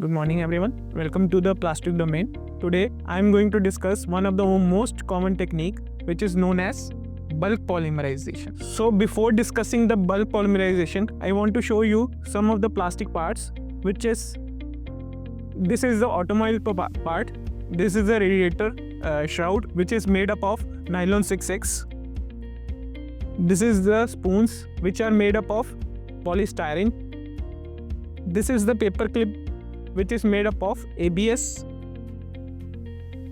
Good morning, everyone. Welcome to the plastic domain. Today, I am going to discuss one of the most common technique, which is known as bulk polymerization. So, before discussing the bulk polymerization, I want to show you some of the plastic parts, which is this is the automobile part. This is the radiator shroud, which is made up of nylon 6X. This is the spoons, which are made up of polystyrene. This is the paper clip, which is made up of ABS.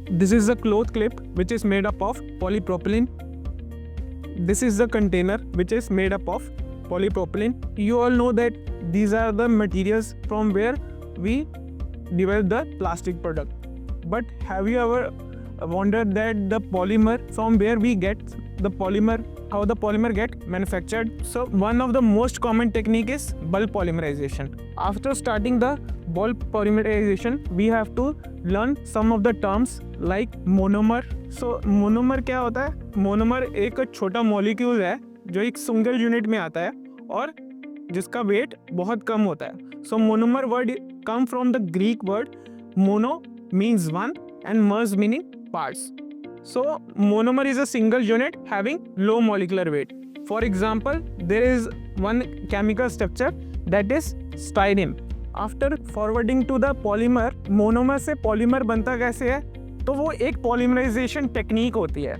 This is the cloth clip, which is made up of polypropylene. This is the container, which is made up of polypropylene. You all know that these are the materials from where we develop the plastic product. But have you ever wondered that the polymer, from where we get the polymer, how the polymer get manufactured? So one of the most common technique is bulk polymerization. After starting the bulk polymerization, we have to learn some of the terms like monomer. So monomer क्या होता है? Monomer एक छोटा molecule है जो एक single unit में आता है और जिसका वेट बहुत कम होता है. So monomer word come from the Greek word mono means one and mers meaning parts. So monomer is a single unit having low molecular weight. For example, there is one chemical structure that is styrene. After forwarding to the polymer, monomer से polymer बनता कैसे है? तो वो एक polymerization technique होती है.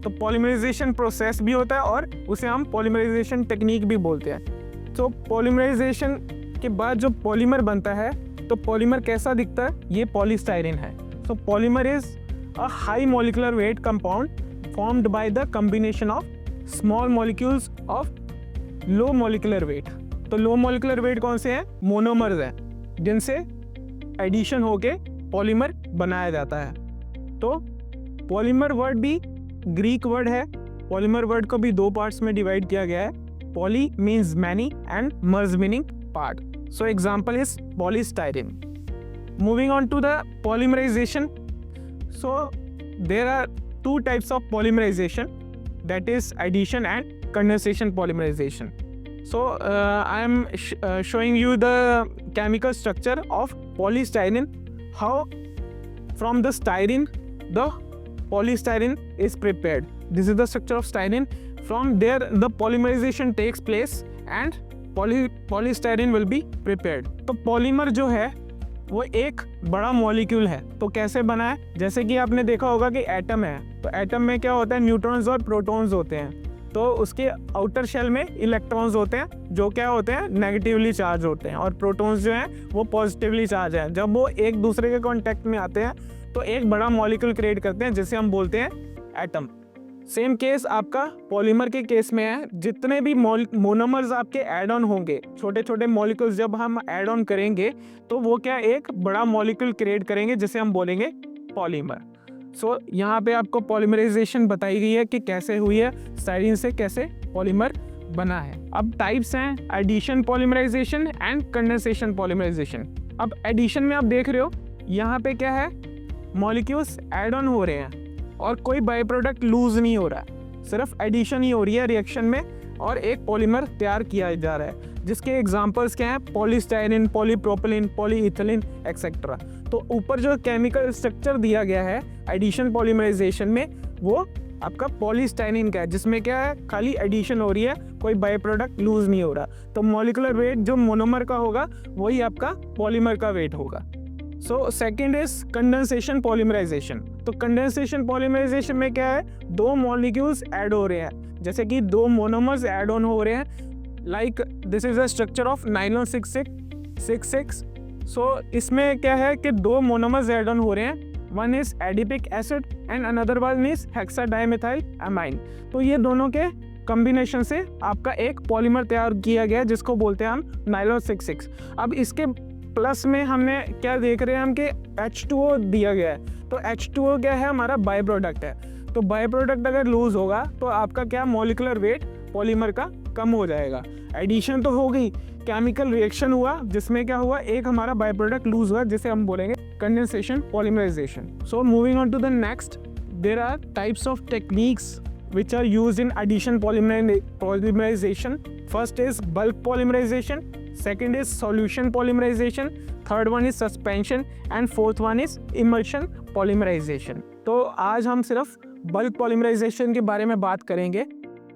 तो polymerization process भी होता है और उसे हम polymerization technique भी बोलते हैं. तो polymerization के बाद जो polymer बनता है, तो polymer कैसा दिखता है? ये polystyrene है. So polymer is a high molecular weight compound formed by the combination of small molecules of low molecular weight. तो लो मोलिकुलर वेट कौन से हैं? मोनोमर्स हैं, जिनसे एडिशन होके पॉलीमर बनाया जाता है. तो पॉलीमर वर्ड भी ग्रीक वर्ड है. पॉलीमर वर्ड को भी दो पार्ट्स में डिवाइड किया गया है. Poly means many and mer meaning part. So example is polystyrene. Moving on to the polymerization. So there are two types of polymerization, that is addition and condensation polymerization. So I am showing you the chemical structure of polystyrene, how from the styrene the polystyrene is prepared. This is the structure of styrene. From there the polymerization takes place and polystyrene will be prepared. तो polymer जो है वो एक बड़ा molecule है. तो कैसे बना है? जैसे कि आपने देखा होगा कि एटम है, तो एटम में क्या होता है? न्यूट्रॉन्स और प्रोटॉन्स होते हैं. तो उसके आउटर शेल में इलेक्ट्रॉन्स होते हैं जो क्या होते हैं? नेगेटिवली चार्ज होते हैं, और प्रोटॉन्स जो हैं वो पॉजिटिवली चार्ज हैं. जब वो एक दूसरे के कांटेक्ट में आते हैं तो एक बड़ा मॉलिक्यूल क्रिएट करते हैं जिसे हम बोलते हैं एटम. सेम केस आपका पॉलीमर के केस में है. जितने भी मोनोमर्स आपके ऐड ऑन होंगे, छोटे छोटे मॉलिक्यूल्स जब हम ऐड ऑन करेंगे तो वो क्या एक बड़ा मॉलिक्यूल क्रिएट करेंगे जिसे हम बोलेंगे पॉलीमर. सो यहाँ पे आपको पॉलीमराइजेशन बताई गई है कि कैसे हुई है, स्टाइरीन से कैसे पॉलीमर बना है. अब टाइप्स हैं addition polymerization and condensation polymerization. अब एडिशन में आप देख रहे हो यहाँ पे क्या है? मॉलिक्यूल्स ऐड ऑन हो रहे हैं और कोई बाई प्रोडक्ट लूज नहीं हो रहा है, सिर्फ एडिशन ही हो रही है रिएक्शन में और एक पॉलीमर तैयार किया जा रहा है. जिसके एग्जांपल्स क्या हैं? Polystyrene, polypropylene, polyethylene etcetera. तो ऊपर जो केमिकल स्ट्रक्चर दिया गया है एडिशन पॉलीमराइजेशन में, वो आपका पॉलीस्टाइरीन का है, जिसमें क्या है? खाली एडिशन हो रही है, कोई बाई प्रोडक्ट लूज नहीं हो रहा. तो मॉलिकुलर वेट जो मोनोमर का होगा वही आपका पॉलीमर का वेट होगा. So second is condensation polymerization. तो कंडेंसेशन पॉलीमराइजेशन में क्या है? दो मॉलिक्यूल्स ऐड हो रहे हैं, जैसे कि दो मोनोमर्स ऐड ऑन हो रहे हैं. Like this is the structure of nylon 6X. सो इसमें क्या है कि दो मोनोमर्स ऐड ऑन हो रहे हैं. One is adipic acid and another one is hexadimethyl amine. तो ये दोनों के कॉम्बिनेशन से आपका एक पॉलीमर तैयार किया गया जिसको बोलते हैं हम नाइलॉन 6X. अब इसके प्लस में हमने क्या देख रहे हैं हम कि H2O दिया गया है. तो H2O क्या है? हमारा बाई प्रोडक्ट है. तो बाई प्रोडक्ट अगर लूज होगा तो आपका क्या मॉलिकुलर वेट पॉलीमर का कम हो जाएगा. एडिशन तो हो गई, केमिकल रिएक्शन हुआ जिसमें क्या हुआ? एक हमारा बाई प्रोडक्ट लूज हुआ जिसे हम बोलेंगे condensation polymerization. So moving on to the next, there are types of techniques which are used in addition polymerization. First is bulk polymerization, second is solution polymerization, third one is suspension and fourth one is emulsion polymerization. तो आज हम सिर्फ bulk polymerisation के बारे में बात करेंगे।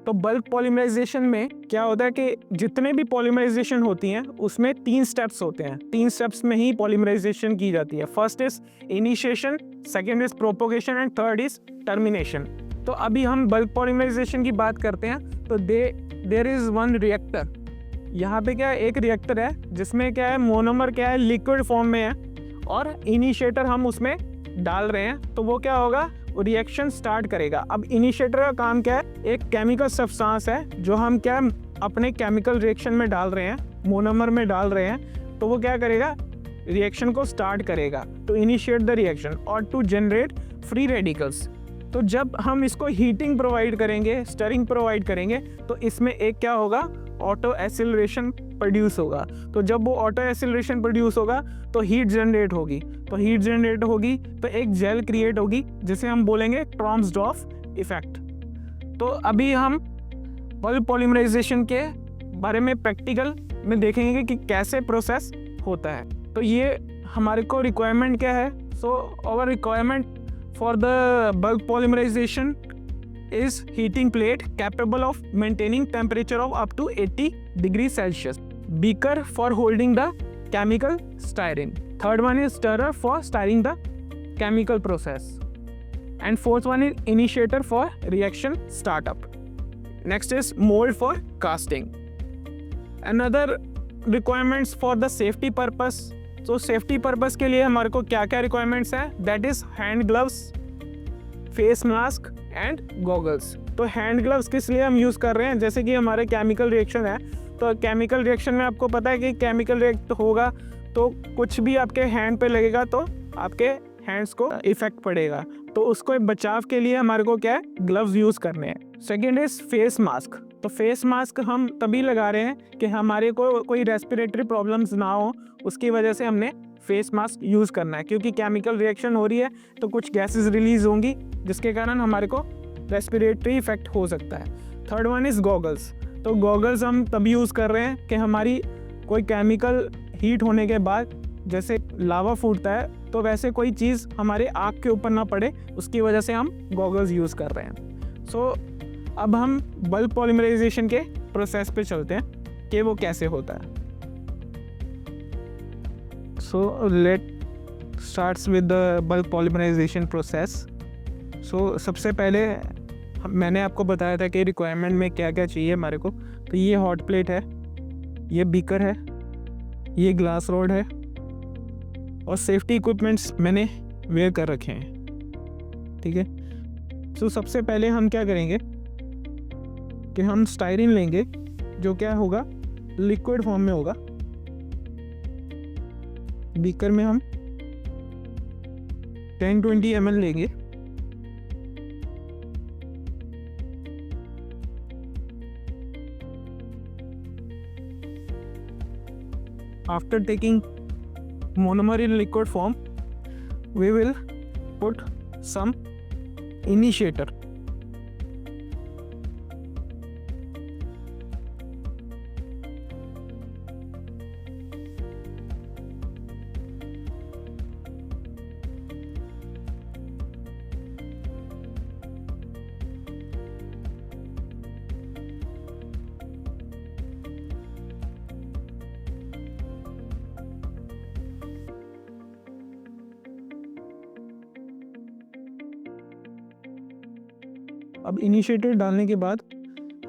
तो बल्क पॉलीमराइजेशन में क्या होता है कि जितने भी पॉलीमराइजेशन होती हैं उसमें 3 स्टेप्स होते हैं। 3 स्टेप्स में ही पॉलीमराइजेशन की जाती है। First is initiation, second is propagation and third is termination. तो अभी हम बल्क पॉलीमराइजेशन की बात करते हैं। तो देयर इज वन रिएक्टर। यहाँ पे क्या है, एक रिएक्टर है जिसमें क्या है, मोनोमर क्या है, लिक्विड फॉर्म में है और इनिशिएटर हम उसमें डाल रहे हैं। तो वो क्या होगा, रिएक्शन स्टार्ट करेगा। अब इनिशिएटर का काम क्या है, एक केमिकल सब्सटेंस है जो हम क्या अपने केमिकल रिएक्शन में डाल रहे हैं, मोनोमर में डाल रहे हैं। तो वो क्या करेगा, रिएक्शन को स्टार्ट करेगा टू इनिशिएट द रिएक्शन और टू जनरेट फ्री रेडिकल्स। तो जब हम इसको हीटिंग प्रोवाइड करेंगे, स्टरिंग प्रोवाइड करेंगे, तो इसमें एक क्या होगा, ऑटो एसिलरेशन प्रोड्यूस होगा। तो जब वो ऑटो एसिलरेशन प्रोड्यूस होगा तो हीट जनरेट होगी। तो हीट जनरेट होगी तो एक जेल क्रिएट होगी जिसे हम बोलेंगे ट्रांसडॉर्फ इफेक्ट। तो अभी हम बल्क पॉलीमराइजेशन के बारे में प्रैक्टिकल में देखेंगे कि कैसे प्रोसेस होता है। तो ये हमारे को रिक्वायरमेंट क्या है। So our requirement for the bulk polymerization is heating plate capable of maintaining temperature of up to 80 degrees Celsius. Beaker for holding the chemical styrene. Third one is stirrer for stirring the chemical process. And fourth one is initiator for reaction startup. Next is mold for casting. Another requirements for the safety purpose. So safety purpose के लिए हमारे को क्या क्या requirements है, that is hand gloves, face mask and goggles. तो hand gloves किस लिए हम यूज़ कर रहे हैं, जैसे कि हमारे केमिकल रिएक्शन है। तो केमिकल रिएक्शन में आपको पता है कि केमिकल रिएक्ट होगा तो कुछ भी आपके हैंड पे लगेगा तो आपके हैंड्स को इफेक्ट पड़ेगा। तो उसको बचाव के लिए हमारे को क्या है, ग्लव्स यूज़ करने हैं। Second is face mask. तो फेस मास्क हम तभी लगा रहे हैं कि हमारे को कोई रेस्पिरेटरी प्रॉब्लम्स ना हो, उसकी वजह से हमने फेस मास्क यूज़ करना है, क्योंकि केमिकल रिएक्शन हो रही है तो कुछ गैसेस रिलीज होंगी जिसके कारण हमारे को रेस्पिरेटरी इफेक्ट हो सकता है। Third one is goggles. तो गॉगल्स हम तभी यूज़ कर रहे हैं कि हमारी कोई केमिकल हीट होने के बाद जैसे लावा फूटता है तो वैसे कोई चीज़ हमारे आँख के ऊपर ना पड़े, उसकी वजह से हम गॉगल्स यूज़ कर रहे हैं। सो अब हम बल्क पॉलीमराइजेशन के प्रोसेस पे चलते हैं कि वो कैसे होता है। So let starts with the bulk polymerization process. So सबसे पहले मैंने आपको बताया था कि रिक्वायरमेंट में क्या क्या चाहिए हमारे को। तो ये हॉट प्लेट है, ये बीकर है, ये ग्लास रॉड है और सेफ्टी इक्विपमेंट्स मैंने वेयर कर रखे हैं, ठीक है। तो सबसे पहले हम क्या करेंगे कि हम स्टाइरिन लेंगे जो क्या होगा, लिक्विड फॉर्म में होगा। बीकर में हम 10-20 ml लेंगे। After taking monomer in liquid form, we will put some initiator. अब इनिशिएटर डालने के बाद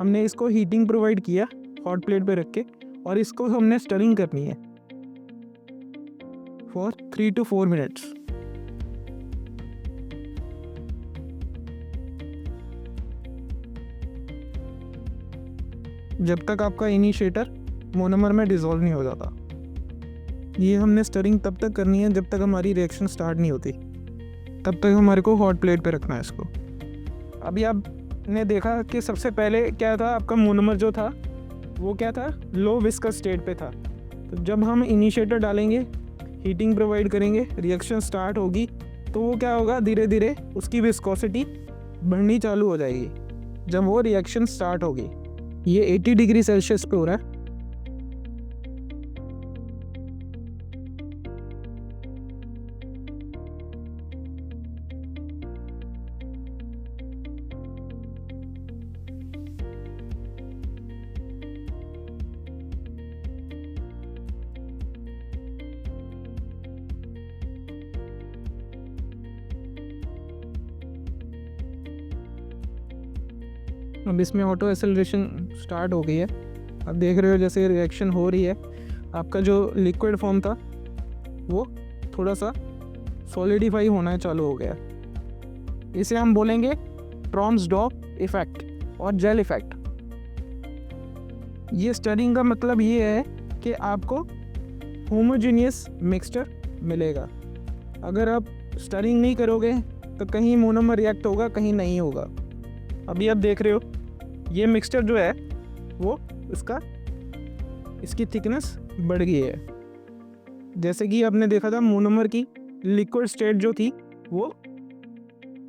हमने इसको हीटिंग प्रोवाइड किया हॉट प्लेट पे रख के, और इसको हमने स्टरिंग करनी है फॉर 3 to 4 minutes। जब तक आपका इनिशिएटर मोनोमर में डिसॉल्व नहीं हो जाता। ये हमने स्टरिंग तब तक करनी है जब तक हमारी रिएक्शन स्टार्ट नहीं होती, तब तक हमारे को हॉट प्लेट पे रखना है इसको। अभी आपने देखा कि सबसे पहले क्या था, आपका मोनोमर जो था वो क्या था, लो विस्कस स्टेट पे था। तो जब हम इनिशिएटर डालेंगे, हीटिंग प्रोवाइड करेंगे, रिएक्शन स्टार्ट होगी तो वो क्या होगा, धीरे धीरे उसकी विस्कोसिटी बढ़नी चालू हो जाएगी जब वो रिएक्शन स्टार्ट होगी। ये 80 डिग्री सेल्सियस पे हो रहा है। अब इसमें ऑटो एक्सेलरेशन स्टार्ट हो गई है। अब देख रहे हो जैसे रिएक्शन हो रही है, आपका जो लिक्विड फॉर्म था वो थोड़ा सा सॉलिडिफाई होना चालू हो गया। इसे हम बोलेंगे ट्रॉम्सडॉर्फ इफेक्ट और जेल इफेक्ट। ये स्टरिंग का मतलब ये है कि आपको होमोजेनियस मिक्सचर मिलेगा। अगर आप स्टरिंग नहीं करोगे तो कहीं मोनोमर रिएक्ट होगा, कहीं नहीं होगा। अभी आप देख रहे हो ये मिक्सचर जो है वो इसकी थिकनेस बढ़ गई है। जैसे कि आपने देखा था मोनोमर की लिक्विड स्टेट जो थी वो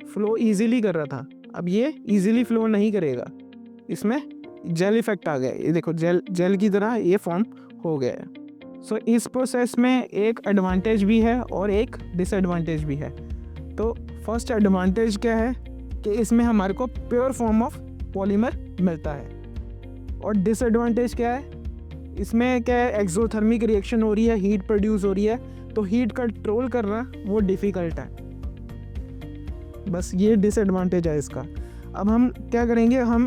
फ्लो इजीली कर रहा था, अब ये इजीली फ्लो नहीं करेगा, इसमें जेल इफेक्ट आ गया। ये देखो जेल की तरह ये फॉर्म हो गया है। सो इस प्रोसेस में एक एडवांटेज भी है और एक डिसएडवांटेज भी है। तो फर्स्ट एडवांटेज क्या है कि इसमें हमारे को प्योर फॉर्म ऑफ पॉलीमर मिलता है, और डिसएडवांटेज क्या है, इसमें क्या है एक्सोथर्मिक रिएक्शन हो रही है, हीट प्रोड्यूस हो रही है, तो हीट कंट्रोल करना वो डिफ़िकल्ट है। बस ये डिसएडवांटेज है इसका। अब हम क्या करेंगे, हम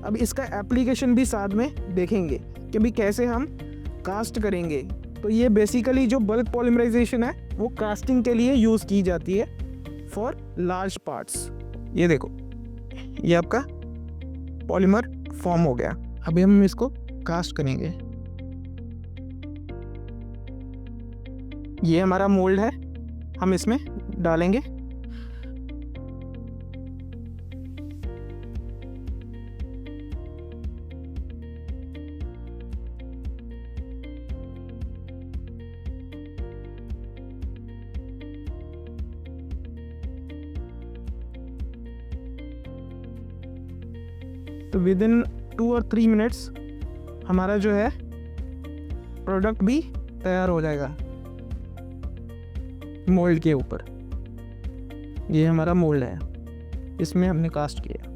अब इसका एप्लीकेशन भी साथ में देखेंगे कि भी कैसे हम कास्ट करेंगे। तो ये बेसिकली जो बल्क पॉलीमराइजेशन है वो कास्टिंग के लिए यूज़ की जाती है फॉर लार्ज पार्ट्स। ये देखो ये आपका पॉलीमर फॉर्म हो गया। अभी हम इसको कास्ट करेंगे। ये हमारा मोल्ड है, हम इसमें डालेंगे। तो विद इन 2 और 3 मिनट्स हमारा जो है प्रोडक्ट भी तैयार हो जाएगा मोल्ड के ऊपर। ये हमारा मोल्ड है, इसमें हमने कास्ट किया।